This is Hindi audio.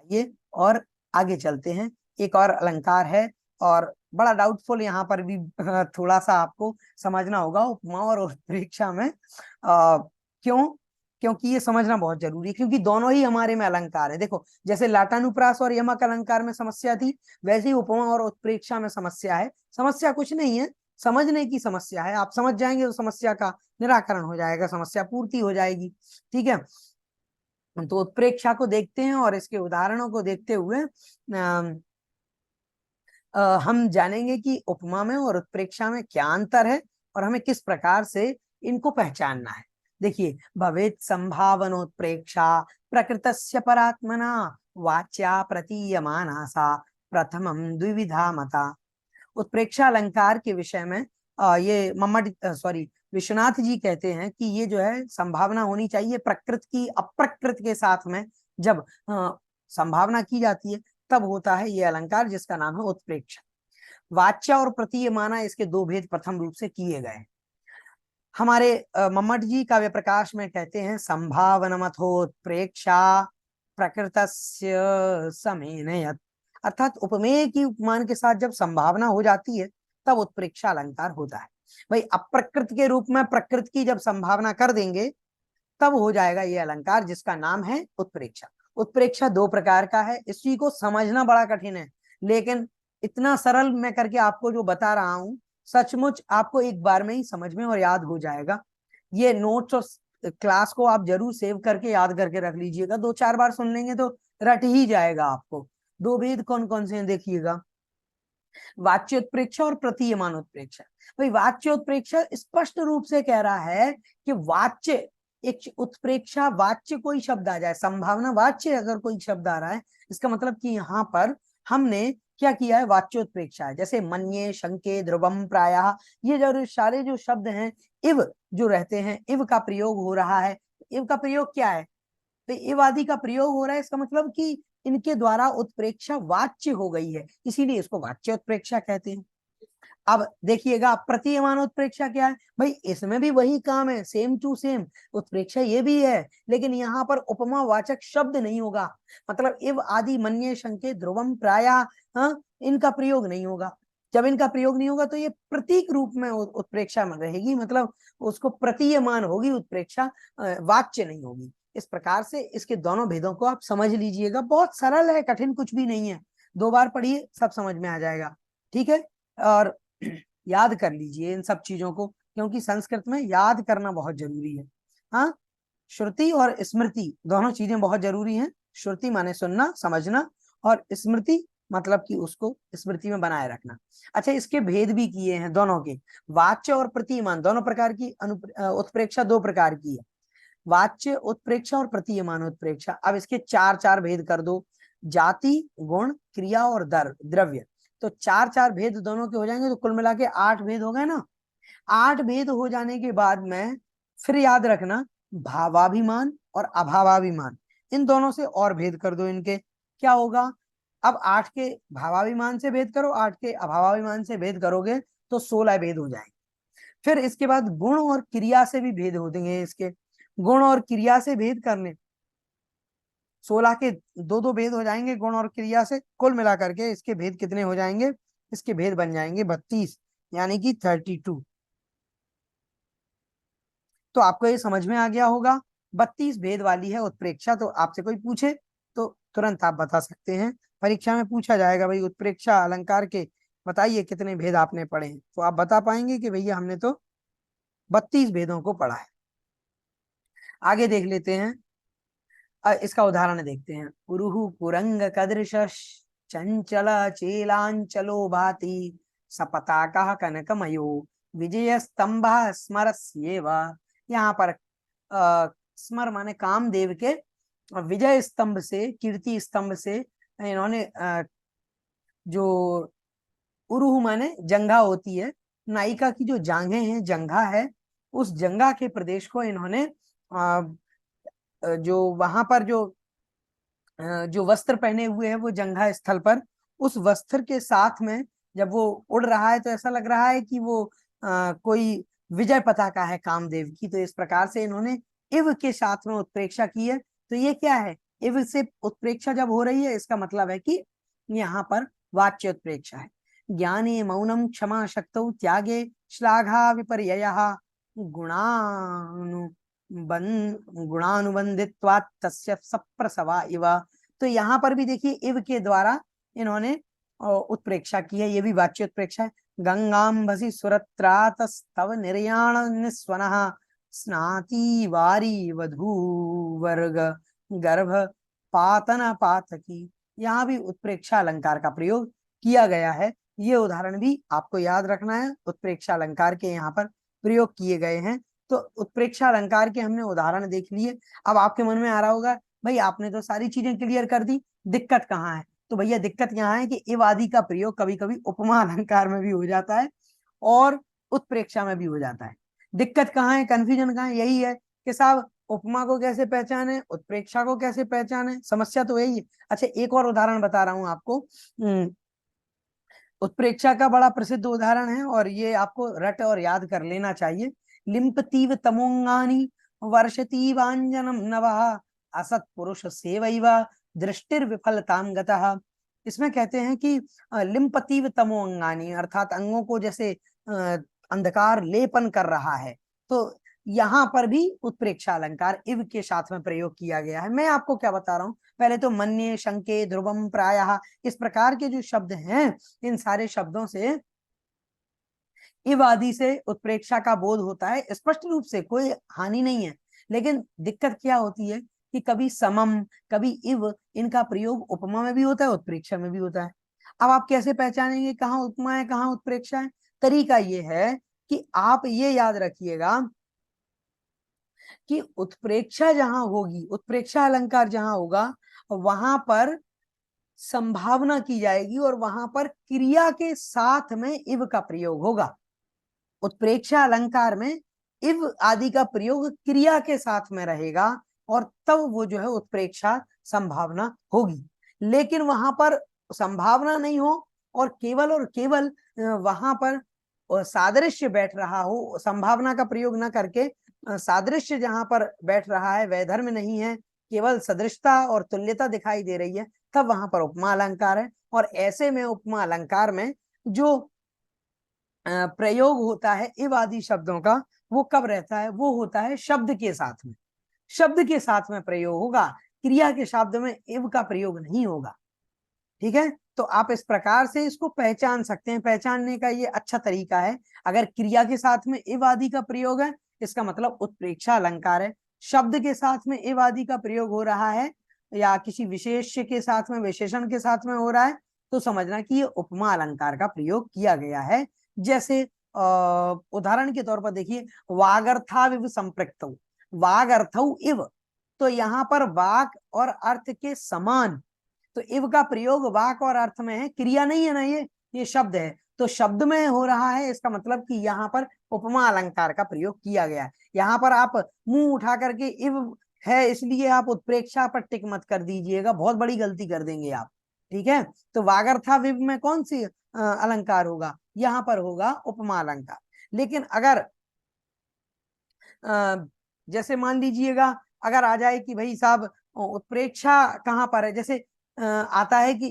ये और आगे चलते हैं। एक और अलंकार है और बड़ा डाउटफुल, यहाँ पर भी थोड़ा सा आपको समझना होगा उपमा और उत्प्रेक्षा में। क्यों? क्योंकि ये समझना बहुत जरूरी है, क्योंकि दोनों ही हमारे में अलंकार है। देखो, जैसे लाटानुप्रास और यमक अलंकार में समस्या थी, वैसे ही उपमा और उत्प्रेक्षा में समस्या है। समस्या कुछ नहीं है, समझने की समस्या है। आप समझ जाएंगे तो समस्या का निराकरण हो जाएगा, समस्या पूर्ति हो जाएगी। ठीक है, तो उत्प्रेक्षा को देखते हैं और इसके उदाहरणों को देखते हुए हम जानेंगे कि उपमा में और उत्प्रेक्षा में क्या अंतर है और हमें किस प्रकार से इनको पहचानना है। देखिए, भवेत् संभावनोत्प्रेक्षा प्रकृतस्य परात्मना वाच्या प्रतीयमाना सा प्रथमम द्विविधा मता। उत्प्रेक्षा अलंकार के विषय में ये मम्मट सॉरी विश्वनाथ जी कहते हैं कि ये जो है संभावना होनी चाहिए प्रकृत की अप्रकृत के साथ में। जब संभावना की जाती है तब होता है ये अलंकार, जिसका नाम है उत्प्रेक्षा। वाच्या और प्रतीयमाना, इसके दो भेद प्रथम रूप से किए गए। हमारे मम्मट जी काव्य प्रकाश में कहते हैं संभावनमथोत्प्रेक्षा प्रकृतस्य समेनयत्, अर्थात उपमेय की उपमान के साथ जब संभावना हो जाती है तब उत्प्रेक्षा अलंकार होता है। भाई, अप्रकृत के रूप में प्रकृत की जब संभावना कर देंगे तब हो जाएगा ये अलंकार, जिसका नाम है उत्प्रेक्षा। उत्प्रेक्षा दो प्रकार का है, इसी को समझना बड़ा कठिन है, लेकिन इतना सरल मैं करके आपको जो बता रहा हूं, सचमुच आपको एक बार में ही समझ में और याद हो जाएगा। ये नोट्स और क्लास को आप जरूर सेव करके याद करके रख लीजिएगा, 2-4 बार सुन लेंगे तो रट ही जाएगा आपको। दो भेद कौन कौन से हैं देखिएगा, वाच्योत्प्रेक्षा और प्रतीयमान उत्प्रेक्षा। भाई, वाच्योत्प्रेक्षा स्पष्ट रूप से कह रहा है कि वाच्य एक उत्प्रेक्षा, वाच्य कोई शब्द आ जाए, संभावना वाच्य अगर कोई शब्द आ रहा है, इसका मतलब कि यहाँ पर हमने क्या किया है, वाच्योत्प्रेक्षा है। जैसे मन्ये, शंके, ध्रुवम, प्रायः, ये जो सारे जो शब्द हैं इव जो रहते हैं, इव का प्रयोग हो रहा है। इव का प्रयोग क्या है, तो इव आदि का प्रयोग हो रहा है, इसका मतलब कि इनके द्वारा उत्प्रेक्षा वाच्य हो गई है, इसीलिए इसको वाच्य उत्प्रेक्षा कहते हैं। अब देखिएगा, प्रतीयमान उत्प्रेक्षा क्या है, भाई इसमें भी वही काम है, सेम टू सेम उत्प्रेक्षा ये भी है, लेकिन यहाँ पर उपमा वाचक शब्द नहीं होगा। मतलब इव आदि, मन्ये, शंके, ध्रुवम, प्रायः, हाँ, इनका प्रयोग नहीं होगा। जब इनका प्रयोग नहीं होगा तो ये प्रतीक रूप में उत्प्रेक्षा में रहेगी, मतलब उसको प्रतीयमान होगी उत्प्रेक्षा, वाच्य नहीं होगी। इस प्रकार से इसके दोनों भेदों को आप समझ लीजिएगा, बहुत सरल है, कठिन कुछ भी नहीं है। 2 बार पढ़िए, सब समझ में आ जाएगा। ठीक है, और याद कर लीजिए इन सब चीजों को, क्योंकि संस्कृत में याद करना बहुत जरूरी है। हाँ, श्रुति और स्मृति दोनों चीजें बहुत जरूरी हैं। श्रुति माने सुनना समझना, और स्मृति मतलब कि उसको स्मृति में बनाए रखना। अच्छा, इसके भेद भी किए हैं दोनों के, वाच्य और प्रतीयमान दोनों प्रकार की उत्प्रेक्षा 2 प्रकार की है, वाच्य उत्प्रेक्षा और प्रतीयमान उत्प्रेक्षा। अब इसके 4-4 भेद कर दो, जाति, गुण, क्रिया और द्रव्य, तो 4-4 भेद दोनों के हो जाएंगे, तो कुल मिला के 8 भेद हो गए ना। 8 भेद हो जाने के बाद में फिर याद रखना, भावाभिमान और अभावाभिमान, इन दोनों से और भेद कर दो इनके, क्या होगा, अब 8 के भावाभिमान से भेद करो, 8 के अभावाभिमान से भेद करोगे तो 16 भेद हो जाएंगे। फिर इसके बाद गुण और क्रिया से भी भेद हो देंगे, इसके गुण और क्रिया से भेद करने 16 के 2-2 भेद हो जाएंगे गुण और क्रिया से, कुल मिलाकर के इसके भेद कितने हो जाएंगे, इसके भेद बन जाएंगे 32, यानी कि 32। तो आपको ये समझ में आ गया होगा, 32 भेद वाली है उत्प्रेक्षा। तो आपसे कोई पूछे तो तुरंत आप बता सकते हैं, परीक्षा में पूछा जाएगा भाई उत्प्रेक्षा अलंकार के बताइए कितने भेद आपने पढ़े हैं, तो आप बता पाएंगे कि भैया हमने तो 32 भेदों को पढ़ा है। आगे देख लेते हैं, इसका उदाहरण देखते हैं। पुरुहु कुरंग कदृश चंचल चेलांचलो भाति सपताका कनकमयो विजय स्तंभ स्मरस्येव। यहाँ पर स्मर माने कामदेव के विजय स्तंभ से, कीर्ति स्तंभ से इन्होंने जो उरुह माने जंघा होती है, नायिका की जो जांघें हैं, जंघा है, उस जंघा के प्रदेश को इन्होंने जो वहां पर जो वस्त्र पहने हुए है वो जंघा स्थल पर, उस वस्त्र के साथ में जब वो उड़ रहा है तो ऐसा लग रहा है कि वो कोई विजय पताका है कामदेव की। तो इस प्रकार से इन्होंने इव के साथ में उत्प्रेक्षा की है। तो ये क्या है, इव से उत्प्रेक्षा जब हो रही है इसका मतलब है कि यहाँ पर वाच्य उत्प्रेक्षा है। ज्ञाने मौनम क्षमा शक्तौ त्यागे श्लाघा विपर्ययः गुणानुबंधित्वात् तस्य सप्रसवा इव। तो यहाँ पर भी देखिए इव के द्वारा इन्होंने उत्प्रेक्षा की है, ये भी वाच्य उत्प्रेक्षा है। गंगाम्भसि सुरत्रातस्तव निर्याण निस्वनः स्नाति वारी वधूवर्ग गर्भ पातन पातकी। यहाँ भी उत्प्रेक्षा अलंकार का प्रयोग किया गया है। ये उदाहरण भी आपको याद रखना है, उत्प्रेक्षा अलंकार के यहाँ पर प्रयोग किए गए हैं। तो उत्प्रेक्षा अलंकार के हमने उदाहरण देख लिए। अब आपके मन में आ रहा होगा भाई आपने तो सारी चीजें क्लियर कर दी, दिक्कत कहाँ है? तो भैया दिक्कत यहाँ है कि इव आदि का प्रयोग कभी कभी उपमा अलंकार में भी हो जाता है और उत्प्रेक्षा में भी हो जाता है। दिक्कत कहाँ है, कंफ्यूजन कहाँ है? यही है कि साहब उपमा को कैसे पहचाने, उत्प्रेक्षा को कैसे पहचाने, समस्या तो यही है। अच्छा एक और उदाहरण बता रहा हूं आपको। उत्प्रेक्षा का बड़ा प्रसिद्ध उदाहरण है और ये आपको रट और याद कर लेना चाहिए। लिम्पतीव तमोंगानी वर्षतीवांजनम नवः असत पुरुष सेवैव दृष्टिर विफलताम गतः। इसमें कहते हैं कि लिम्पतीव तमोंगानी अर्थात अंगों को जैसे अंधकार लेपन कर रहा है। तो यहाँ पर भी उत्प्रेक्षा अलंकार इव के साथ में प्रयोग किया गया है। मैं आपको क्या बता रहा हूँ, पहले तो मन्ये शंके ध्रुवम प्रायः इस प्रकार के जो शब्द हैं इन सारे शब्दों से इव आदि से उत्प्रेक्षा का बोध होता है, स्पष्ट रूप से कोई हानि नहीं है। लेकिन दिक्कत क्या होती है कि कभी समम कभी इव इनका प्रयोग उपमा में भी होता है, उत्प्रेक्षा में भी होता है। अब आप कैसे पहचानेंगे कहाँ उपमा है कहाँ उत्प्रेक्षा है? तरीका ये है कि आप ये याद रखिएगा कि उत्प्रेक्षा जहां होगी, उत्प्रेक्षा अलंकार जहां होगा वहां पर संभावना की जाएगी और वहां पर क्रिया के साथ में इव का प्रयोग होगा। उत्प्रेक्षा अलंकार में इव आदि का प्रयोग क्रिया के साथ में रहेगा और तब वो जो है उत्प्रेक्षा संभावना होगी। लेकिन वहां पर संभावना नहीं हो और केवल वहां पर सादृश्य बैठ रहा हो, संभावना का प्रयोग न करके सादृश्य जहां पर बैठ रहा है, वैधर्म नहीं है, केवल सदृशता और तुल्यता दिखाई दे रही है, तब वहां पर उपमा अलंकार है। और ऐसे में उपमा अलंकार में जो प्रयोग होता है इव आदि शब्दों का वो कब रहता है? वो होता है शब्द के साथ में, शब्द के साथ में प्रयोग होगा, क्रिया के शब्द में इव का प्रयोग नहीं होगा। ठीक है, तो आप इस प्रकार से इसको पहचान सकते हैं। पहचानने का ये अच्छा तरीका है। अगर क्रिया के साथ में इव आदि का प्रयोग है इसका मतलब उत्प्रेक्षा अलंकार है। शब्द के साथ में इव आदि का प्रयोग हो रहा है या किसी विशेष के साथ में, विशेषण के साथ में हो रहा है तो समझना कि ये उपमा अलंकार का प्रयोग किया गया है। जैसे उदाहरण के तौर पर देखिए, वागर्थाविव संपृक्तौ, वागर्थौ इव, तो यहाँ पर वाक और अर्थ के समान, तो इव का प्रयोग वाक और अर्थ में है, क्रिया नहीं है ना, ये शब्द है, तो शब्द में हो रहा है, इसका मतलब कि यहाँ पर उपमा अलंकार का प्रयोग किया गया है। यहाँ पर आप मुंह उठा करके इव है इसलिए आप उत्प्रेक्षा पर टिक मत कर दीजिएगा, बहुत बड़ी गलती कर देंगे आप। ठीक है, तो वागर्था विव में कौन सी अलंकार होगा? यहाँ पर होगा उपमा अलंकार। लेकिन अगर जैसे मान लीजिएगा अगर आ जाए कि भाई साहब उत्प्रेक्षा कहाँ पर है, जैसे आता है कि